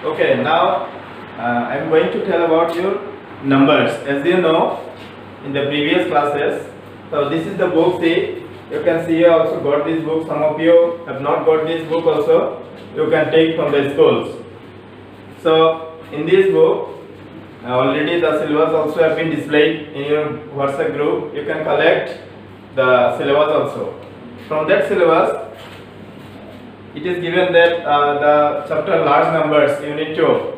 Okay, now I'm going to tell about your numbers. As you know, in the previous classes, so this is the book. See, you can see you also got this book. Some of you have not got this book also. You can take from the schools. So in this book, already the syllabus also have been displayed in your WhatsApp group. You can collect the syllabus also. From that syllabus, it is given that the chapter large numbers unit 2.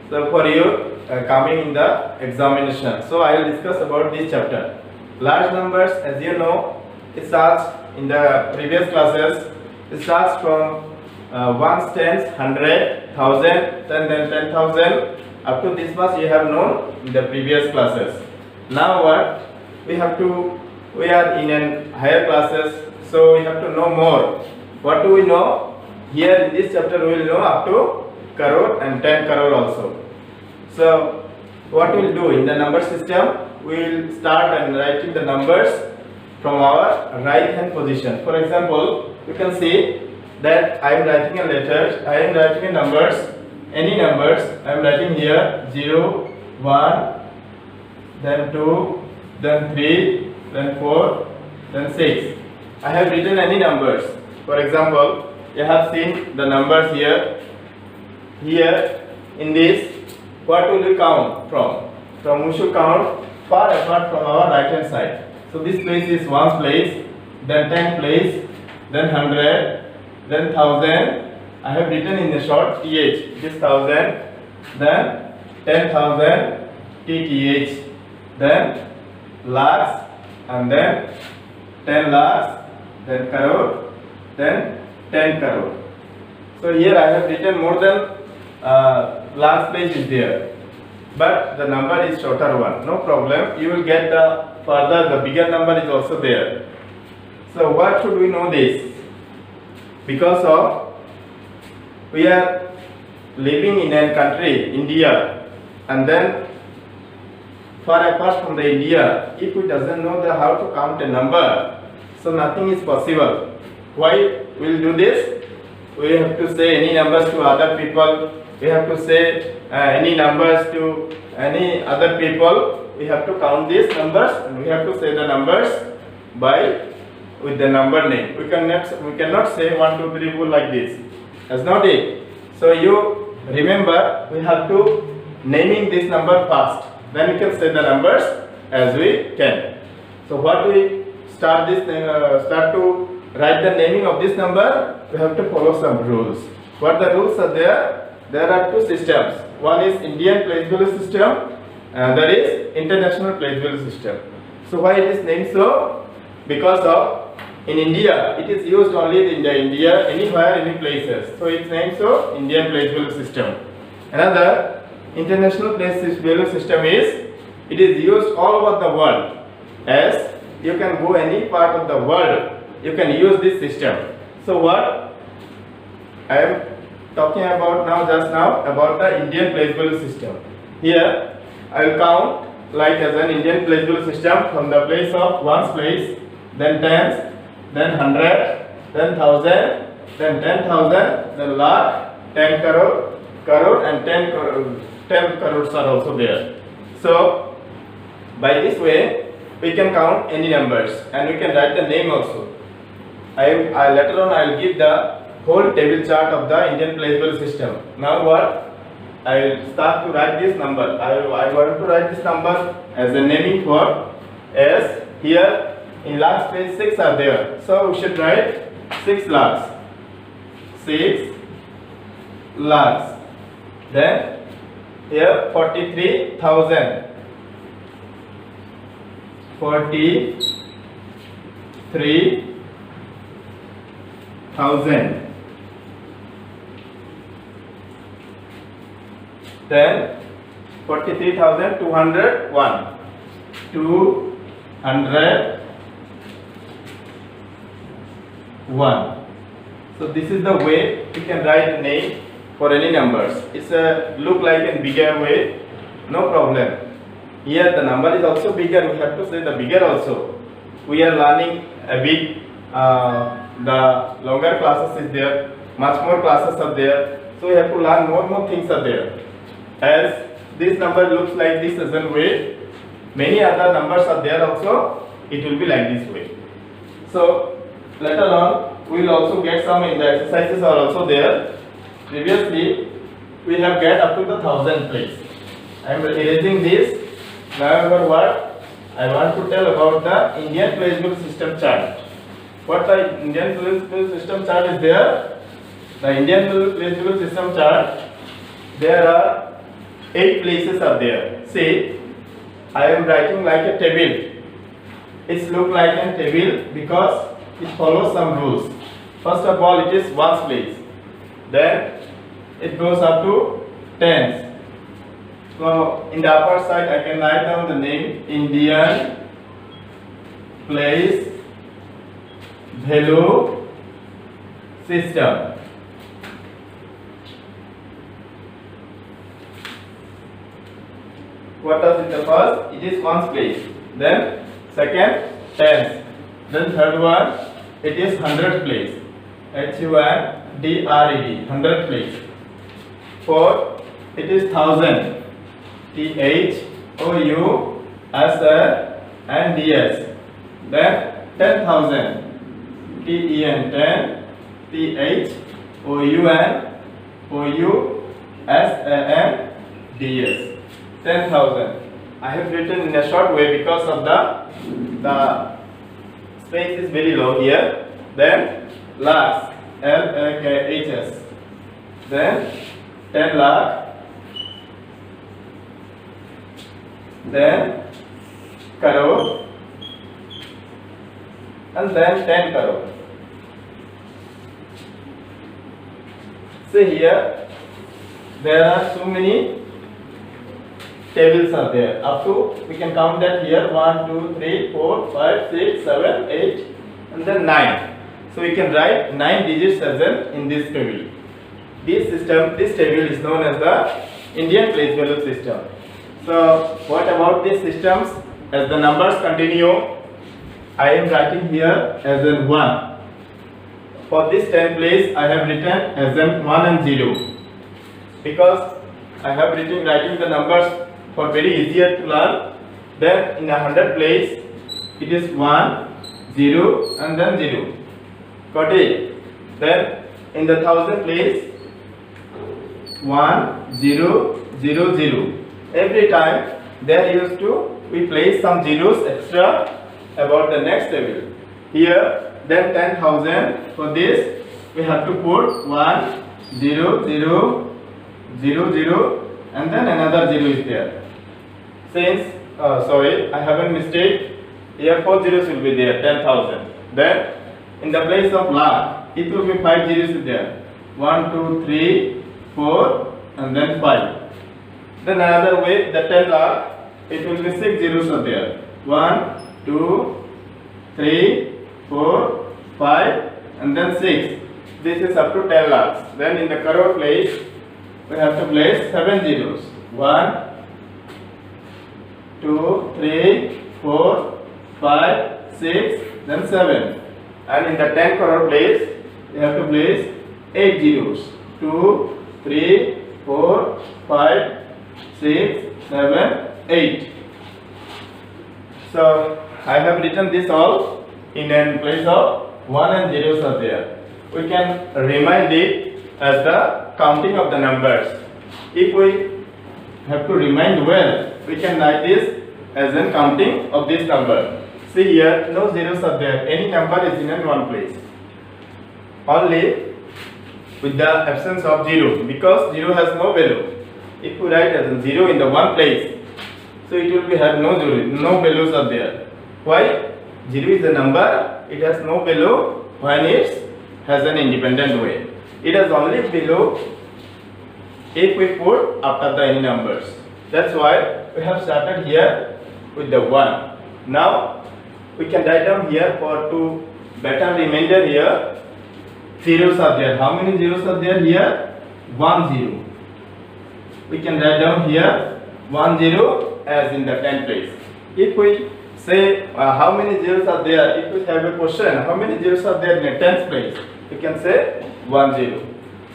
So for you coming in the examination. So I will discuss about this chapter. Large numbers, as you know, it starts in the previous classes. It starts from ones, tens, 100, 1000, then 10,000. Up to this much you have known in the previous classes. Now what we have to, we are in an higher classes, so we have to know more. What do we know? Here in this chapter we will know up to crore and 10 crore also. So what we will do in the number system, we will start and writing the numbers from our right hand position. For example, you can see that I am writing a letter, I am writing a numbers, any numbers, I am writing here 0, 1, then 2, then 3, then 4, then 6. I have written any numbers. For example, you have seen the numbers here. Here in this, what will we count from? We should count far apart from our right hand side. So this place is 1's place, then 10 place, then 100, then 1000. I have written in the short th, this 1000, then 10,000 tth, then lakhs, and then 10 lakhs, then crore, then 10 crore. So here I have written more than last page is there, but the number is shorter one. No problem. You will get the further, the bigger number is also there. So what should we know this? Because of we are living in a country, India, and then far apart from the India, if we doesn't know the how to count a number, so nothing is possible. Why we will do this? We have to say any numbers to other people. We have to say any numbers to any other people. We have to count these numbers and we have to say the numbers by with the number name. We cannot say 1, 2, 3, 4 like this. That's not it. So you remember we have to naming this number first. Then we can say the numbers as we can. So what we start to write the naming of this number, we have to follow some rules. What the rules are there? There are two systems. One is Indian place value system, and that is international place value system. So why it is named so? Because of in India it is used only in the India, anywhere, any places. So it's named so Indian place value system. Another international place value system is it is used all over the world. As you can go any part of the world, you can use this system. So what I am talking about now, just now, about the Indian place value system. Here I will count like as an Indian place value system from the place of 1's place, then 10s, then 100, then 1000, then 10,000, then lakh, 10 crore, and 10 crores are also there. So by this way we can count any numbers and we can write the name also. Later on I will give the whole table chart of the Indian place value system. Now what? I will start to write this number. I want to write this number as a naming for as here in last page 6 are there. So we should write 6 lakhs. 6 lakhs. Then here 43,000. 43,000. Then 43,201. 201. So this is the way we can write the name for any numbers. It's a look like a bigger way. No problem. Here the number is also bigger. We have to say the bigger also. We are learning a bit. The longer classes is there. Much more classes are there. So we have to learn more things are there. As this number looks like this as a way, many other numbers are there also, it will be like this way. So later on we will also get some in the exercises are also there. Previously we have get up to the 1000 place. I am erasing this. Now what I want to tell about the Indian Placement System chart. What the Indian Placement System chart is there? The Indian Placement System chart, there are 8 places are there. See, I am writing like a table. It looks like a table because it follows some rules. First of all, it is ones place. Then it goes up to tens. So in the upper side, I can write down the name Indian Place Value System. What is in the first? It is ones place. Then second, tens. Then third one, it is hundred place. HUNDRED, hundred place. Fourth, it is thousand. THOUSAND. Then 10,000. TEN, 10. THOUSANDS. 10,000. I have written in a short way because of the space is very low here. Then lakhs, LAKHS. Then 10 lakh. Then crore, and then 10 crore. See here, there are so many tables are there. Up to, we can count that here, 1, 2, 3, 4, 5, 6, 7, 8, and then 9. So we can write 9 digits as in this table. This table is known as the Indian Place Value System. So what about these systems? As the numbers continue, I am writing here as in 1. For this 10 place, I have written as in 1 and 0. Because I have writing the numbers for very easier to learn. Then in 100 place, it is 1, 0 and then 0. Got it? Then in the 1000 place, 1, 0, 0, 0. Every time there used to we place some zeros extra about the next table. Here then 10,000, for this we have to put 1, 0, 0, 0, 0 and then another 0 is there. Since sorry, I have a mistake. Here 4 zeros will be there, 10,000. Then in the place of lakh, it will be 5 zeros is there. 1, 2, 3, 4 and then 5. Then another way, the 10 lakh, it will be 6 zeros are there. 1, 2, 3, 4, 5 and then 6. This is up to 10 lakhs. Then in the crore place, we have to place 7 zeros. 1, 2, 3, 4, 5, 6, then 7. And in the 10 crore place, we have to place 8 zeros. 2, 3, 4, 5, 6, 7, 8. So I have written this all in a place of 1 and zeros are there. We can remind it as the counting of the numbers. If we have to remind well, we can write this as in counting of this number. See here, no zeros are there. Any number is in one place. Only with the absence of 0, because 0 has no value. If we write as a 0 in the one place, so it will be have no zero, no values are there. Why? 0 is a number, it has no value when it has an independent way. It has only value if we put after the any numbers. That's why we have started here with the 1. Now we can write down here for to better remainder here. Zeros are there. How many zeros are there here? 1 0. We can write down here 1 0 as in the 10th place. If we say how many zeros are there, if we have a question, how many zeros are there in the 10th place, we can say 1 0.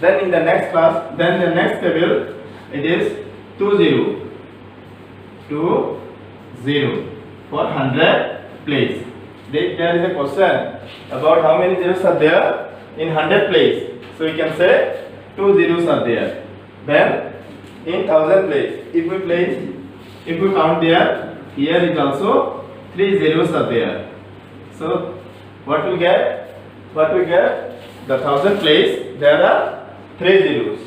Then in the next class, then the next table, it is 20 for 100 place. There is a question about how many zeros are there in 100 place. So you can say 2 zeros are there. Then in 1000 place, if we count there, here is also 3 zeros are there. So what we get? The 1000 place, there are 3 zeros.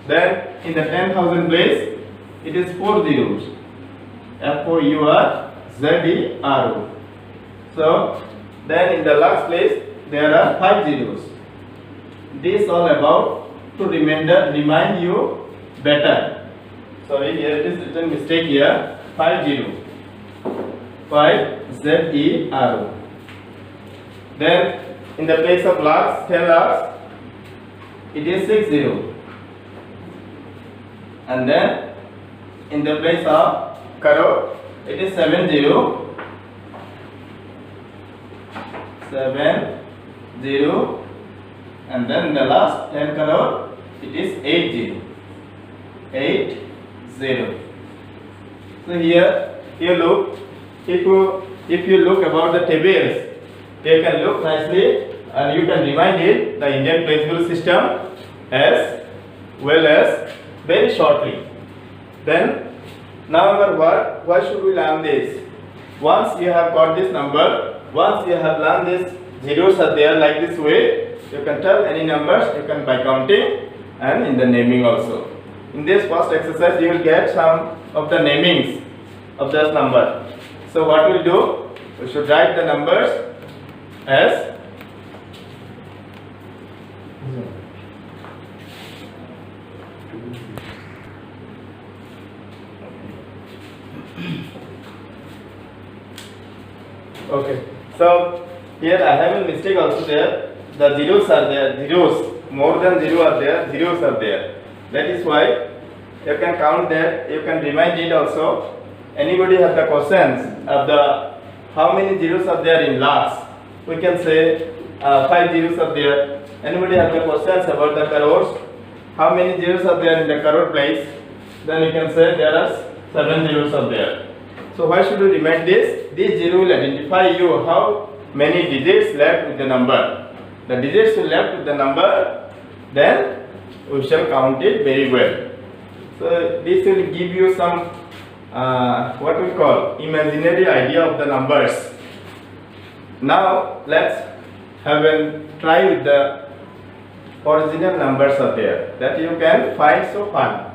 Then in the 10,000 place, it is 4 zeros. FOURZERO. So then in the last place, there are 5 zeros. This all about to remind you better. Sorry, here it is written mistake here. 50. 5ZERO. Then in the place of lakhs, 10 lakhs, it is 60. And then in the place of crore, it is 70. 70. And then in the last 10 crore, it is 80. 80. So here you look, if you look about the tables, you can look nicely and you can remind it the Indian place value system as well as very shortly. Then now why should we learn this? Once you have got this number, once you have learned this zeros are there like this way, you can tell any numbers, you can by counting and in the naming also. In this first exercise, you will get some of the namings of this number. So what we'll do, we should write the numbers as okay. So here I have a mistake also there. The zeros are there, zeros, more than 0 are there, zeros are there. That is why you can count that, you can remind it also. Anybody have the questions of the how many zeros are there in lakhs? We can say 5 zeros are there. Anybody have the questions about the crores? How many zeros are there in the crore place? Then you can say there are 7 zeros are there. So why should we remind this? This zero will identify you how many digits left with the number. The digits left with the number, then we shall count it very well. So this will give you some what we call imaginary idea of the numbers. Now let's have a try with the original numbers are there that you can find so fun.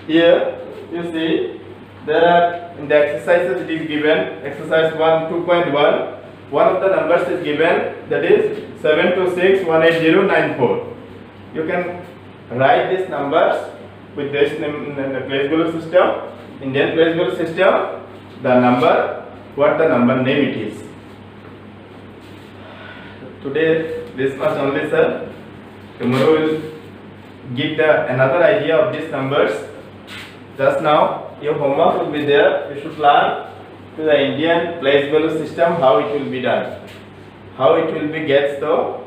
Here you see there are in the exercises it is given exercise 1 2.1. One of the numbers is given, that is 726180994. You can write these numbers with this in the place value system, Indian place value system, the number, what the number name it is. Today this much only, sir. Tomorrow will give another idea of these numbers. Just now your homework will be there. You should learn to the Indian place value system, how it will be done, how it will be gets though,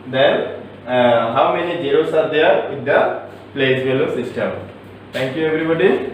then how many zeros are there with the place value system. Thank you everybody.